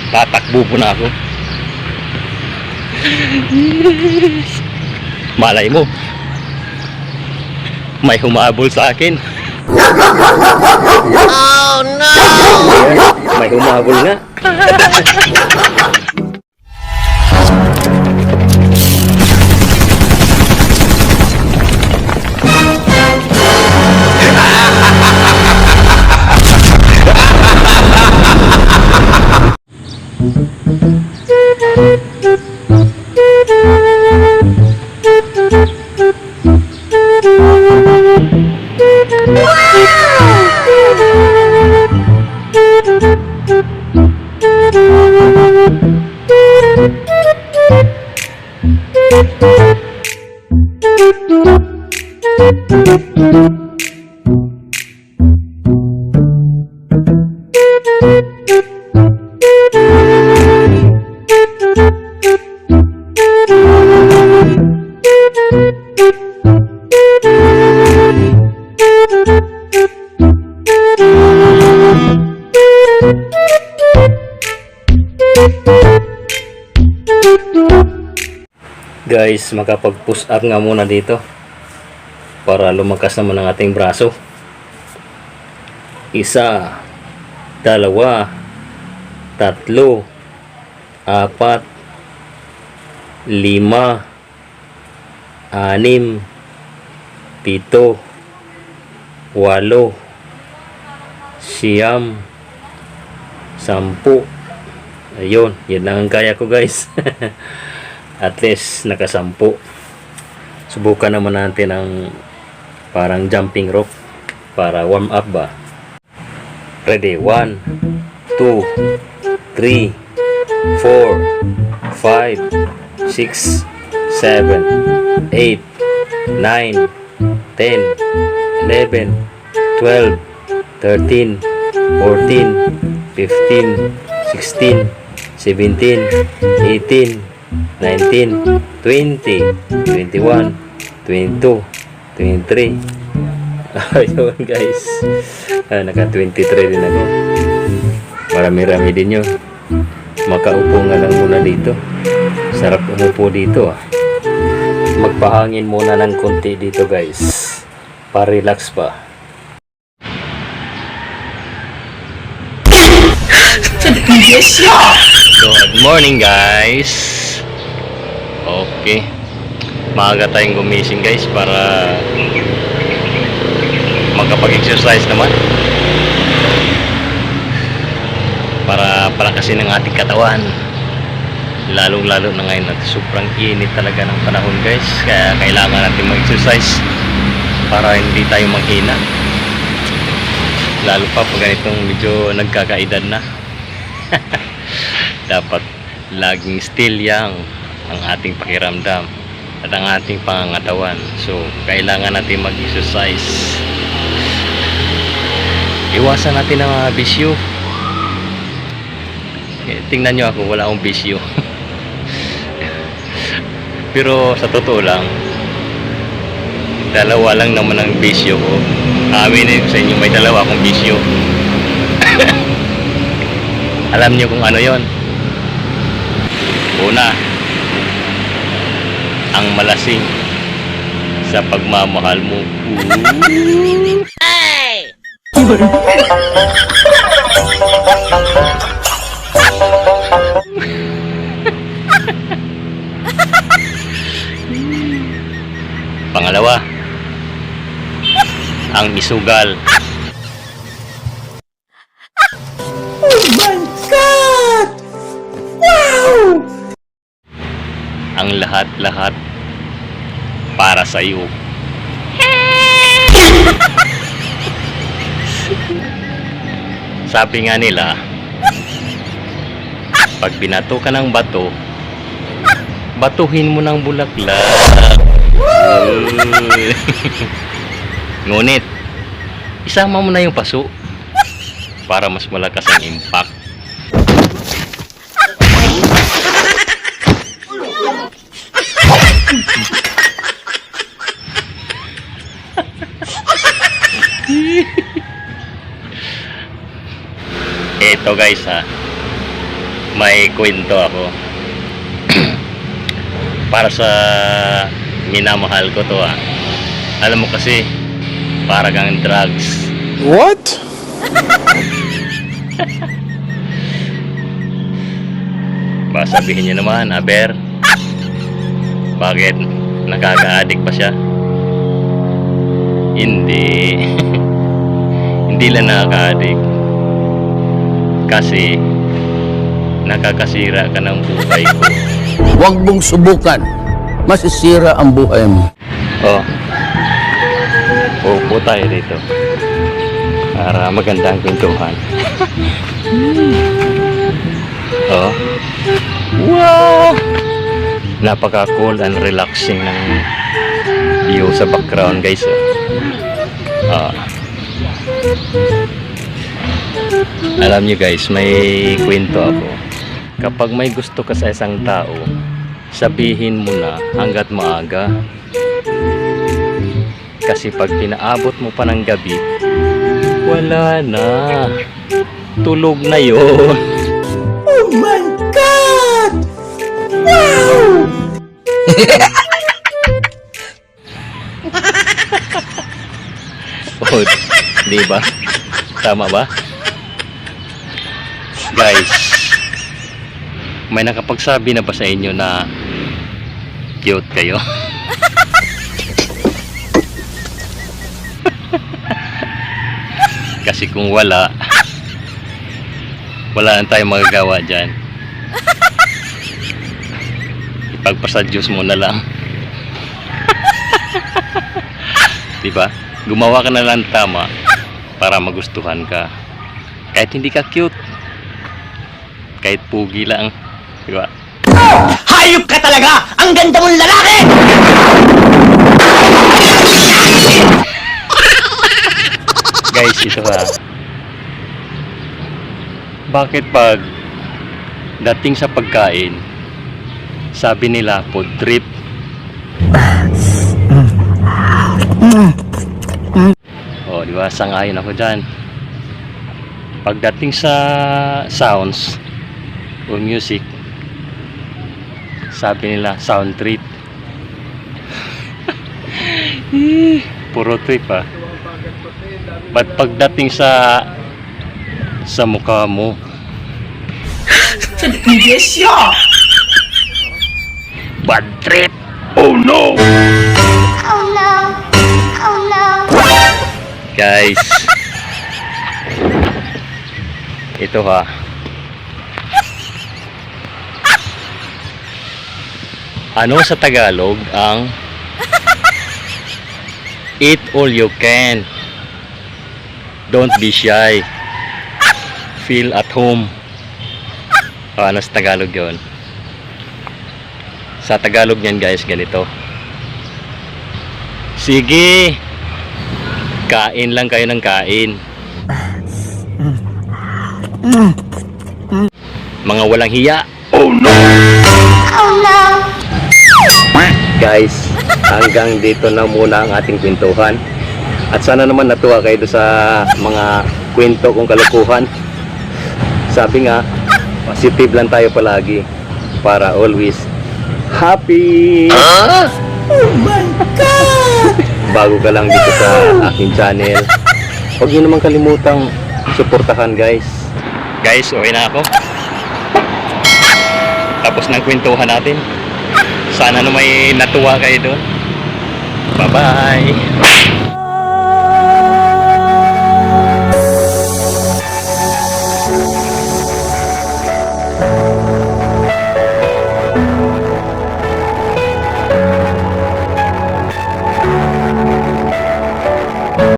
Tatakbo po na ako. Malay mo, may humabol sa akin. Oh no! May humabol nga. Guys, makapag-push up nga muna dito para lumakas naman ang ating braso. 1, 2, 3, 4, 5, 6, 7, 8, 9, 10. Ayun, yan lang ang kaya ko guys. At least nakasampu. Subukan naman natin ang parang jumping rope para warm up ba. Ready? 1, 2, 3, 4, 5, 6, 7, 8, 9, 10, 11, 12, 13, 14, 15, 16, 17, 18, 19, 20, 21, 22, 23. Ayun guys, naka 23 din ako. Marami-rami din yun. Makaupo nga lang muna dito. Sarap umupo dito ah. Magpahangin muna ng konti dito guys, pa-relax pa. Good morning guys. Okay, maaga tayong gumising guys para magkapag-exercise naman, para palakasin ang ating katawan, lalong lalo na ngayon at sobrang init talaga ng panahon guys. Kaya kailangan natin mag-exercise para hindi tayo manghina, lalo pa pag ganitong medyo nagkakaedad na. Dapat laging still young ang ating pakiramdam at ang ating pangangatawan. So kailangan natin mag-exercise. Iwasan natin ang mga bisyo. Tingnan nyo ako, wala akong bisyo. Pero sa totoo lang, dalawa lang naman ang bisyo ko. Aminin ko sa inyo, may dalawa akong bisyo. Alam nyo kung ano yon? Una, ang malasing sa pagmamahal mo. Hey! Pangalawa, ang isugal. Oh my God! Wow! Ang lahat-lahat para sa iyo. Sabi nga nila, pag binato ka ng bato, batuhin mo ng bulaklak. Ngunit, isama mo na yung paso para mas malakas ang impact. Eto guys ha, may kwento ako. Para sa minamahal ko to Alam mo kasi, para kang drugs. What? Ba sabihin niyo naman, Aber, bakit nakaka-addict pa siya? Hindi. Hindi lang nakaka-addict. Kasi nakakasira ka ng buhay ko. Huwag mong subukan. Masisira ang buhay mo. Oh. Upo tayo dito. Para magandang kwentuhan. Oh. Wow! Napaka-cool and relaxing ng view sa background, guys. Alam niyo guys, may kwento ako. Kapag may gusto ka sa isang tao, sabihin mo na hanggat maaga. Kasi pag pinaabot mo pa ng gabi, wala na. Tulog na yon. Oh my God! Wow! Oh, di ba? Tama ba? Guys, may nakapagsabi na ba sa inyo na cute kayo? Kasi kung wala na tayong magagawa dyan. Ipagpasadyos mo na lang. Diba? Gumawa ka na lang tama para magustuhan ka. Kahit hindi ka cute, kahit pugi lang, diba? Hayop ka talaga! Ang ganda mong lalaki! Guys, ito bakit pag dating sa pagkain, sabi nila food trip? Oh, di ba? Sang-ayon ako dyan. Pagdating sa sounds o music, sabi nila sound trip. Puro trip But pagdating sa mukha mo, bad trip. Oh no! Oh no! Oh no! Guys, ito ano sa Tagalog ang eat all you can, don't be shy, feel at home? Ano sa Tagalog yon? Sa Tagalog niyan guys, ganito: sige, kain lang kayo ng kain, mga walang hiya. Oh no! Oh no! Guys, hanggang dito na muna ang ating kwentuhan. At sana naman natuwa kayo sa mga kwento kong kalokohan. Sabi nga, positive lang tayo palagi para always happy. Oh my God! Bago ka lang dito sa aking channel, huwag niyo naman kalimutang suportahan guys. Guys, okay na ako. Tapos ng kwentuhan natin. Sana na may natuwa kayo doon. Bye-bye!